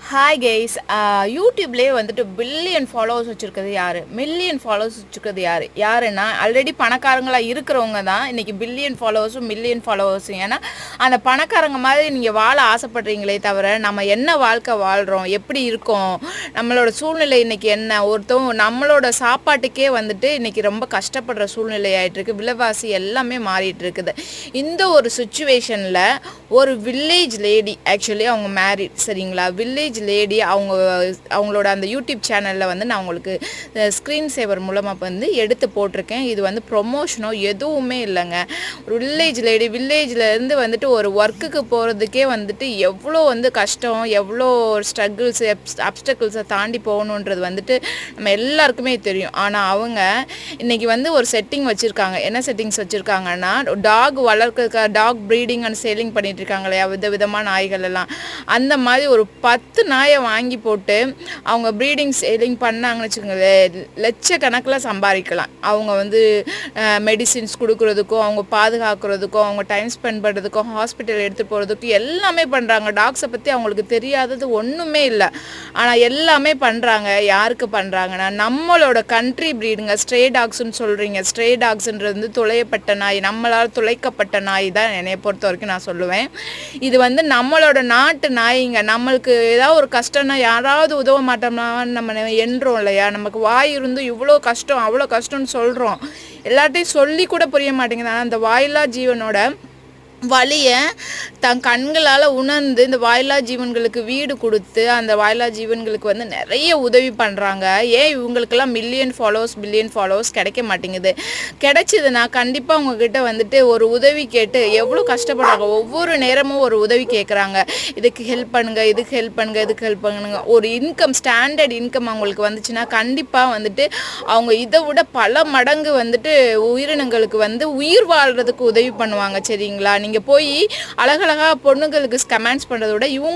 Hi guys. யூடியூப்லேயே வந்துட்டு billion followers வச்சுருக்கிறது யார், மில்லியன் ஃபாலோவர்ஸ் வச்சுருக்கிறது யாருன்னா ஆல்ரெடி பணக்காரங்களாக இருக்கிறவங்க தான் இன்றைக்கி பில்லியன் ஃபாலோவர்ஸும் மில்லியன் ஃபாலோவர்ஸும். ஏன்னா அந்த பணக்காரங்க மாதிரி நீங்கள் வாழ ஆசைப்படுறீங்களே தவிர நம்ம என்ன வாழ்க்கை வாழ்கிறோம், எப்படி இருக்கோம், நம்மளோட சூழ்நிலை இன்றைக்கி என்ன, நம்மளோட சாப்பாட்டுக்கே வந்துட்டு இன்றைக்கி ரொம்ப கஷ்டப்படுற சூழ்நிலை ஆகிட்டுருக்கு. விலைவாசி எல்லாமே மாறிட்டு இருக்குது. இந்த ஒரு சுச்சுவேஷனில் ஒரு வில்லேஜ் லேடி, ஆக்சுவலி அவங்க மேரிட், சரிங்களா, வில்லேஜ் லேடி, அவங்களோட அந்த யூடியூப் சேனலில் வந்து நான் உங்களுக்கு ஸ்க்ரீன் சேவர் மூலமாக வந்து எடுத்து போட்டிருக்கேன். இது வந்து ப்ரொமோஷனோ எதுவுமே இல்லைங்க. ஒரு வில்லேஜ்லேருந்து வந்துட்டு ஒரு ஒர்க்குக்கு போகிறதுக்கே வந்துட்டு எவ்வளோ வந்து கஷ்டம், எவ்வளோ ஸ்ட்ரகிள்ஸ், அப்டக்கிள்ஸை தாண்டி போகணுன்றது வந்துட்டு நம்ம எல்லாருக்குமே தெரியும். ஆனால் அவங்க இன்றைக்கி வந்து ஒரு செட்டிங் வச்சுருக்காங்க. என்ன செட்டிங்ஸ் வச்சுருக்காங்கன்னா, டாக் வளர்க்க, டாக் ப்ரீடிங் அண்ட் சேலிங் பண்ணிட்டு இருக்காங்க இல்லையா, விதவிதமான நாய்கள் எல்லாம். அந்த மாதிரி ஒரு 10 நாயை வாங்கி போட்டு அவங்க ப்ரீடிங் சேலிங் பண்ணாங்கன்னு வச்சுக்கோங்களேன், லட்சக்கணக்கில் சம்பாதிக்கலாம். அவங்க வந்து மெடிசின்ஸ் கொடுக்குறதுக்கும், அவங்க பாதுகாக்கிறதுக்கும், அவங்க டைம் ஸ்பெண்ட் பண்ணுறதுக்கும், ஹாஸ்பிட்டல் எடுத்து போகிறதுக்கும் எல்லாமே பண்ணுறாங்க. டாக்ஸை பற்றி அவங்களுக்கு தெரியாதது ஒன்றுமே இல்லை. ஆனால் எல்லாமே பண்ணுறாங்க. யாருக்கு பண்ணுறாங்கன்னா, நம்மளோட கண்ட்ரி ப்ரீடுங்க. ஸ்ட்ரே டாக்ஸ்ன்னு சொல்கிறீங்க. ஸ்ட்ரே டாக்ஸுன்றது வந்து துளையப்பட்ட நாய், நம்மளால் துளைக்கப்பட்ட நாய் தான் என்னை பொறுத்த வரைக்கும் நான் சொல்லுவேன். இது வந்து நம்மளோட நாட்டு நாய்ங்க. நம்மளுக்கு ஏதாவது ஒரு கஷ்டம்னா யாராவது உதவ மாட்டோம்னான்னு நம்ம என்றோம் இல்லையா. நமக்கு வாய் இருந்து இவ்வளோ கஷ்டம் அவ்வளோ கஷ்டம்னு சொல்கிறோம். எல்லாத்தையும் சொல்லி கூட புரிய மாட்டேங்குது. ஆனால் அந்த வாயில்லா ஜீவனோட வலியை தன் கண்களால் உணர்ந்து இந்த வாயில்லா ஜீவன்களுக்கு வீடு கொடுத்து அந்த வாயில்லா ஜீவன்களுக்கு வந்து நிறைய உதவி பண்ணுறாங்க. ஏன் இவங்களுக்கெல்லாம் பில்லியன் ஃபாலோவர்ஸ் கிடைக்க மாட்டேங்குது? கிடைச்சிதுன்னா கண்டிப்பாக உங்ககிட்ட வந்துட்டு ஒரு உதவி கேட்டு எவ்வளோ கஷ்டப்படுறாங்க. ஒவ்வொரு நேரமும் ஒரு உதவி கேட்குறாங்க. இதுக்கு ஹெல்ப் பண்ணுங்கள், இதுக்கு ஹெல்ப் பண்ணுங்கள், இதுக்கு ஹெல்ப் பண்ணுங்க. ஒரு இன்கம், ஸ்டாண்டர்ட் இன்கம் அவங்களுக்கு வந்துச்சுன்னா கண்டிப்பாக வந்துட்டு அவங்க இதை விட பல மடங்கு வந்துட்டு உயிரினங்களுக்கு வந்து உயிர் வாழ்கிறதுக்கு உதவி பண்ணுவாங்க. சரிங்களா, நீங்கள் போய் அழகழகாக பொண்ணுங்களுக்கு கமெண்ட்ஸ் பண்ணுறத விட இவங்க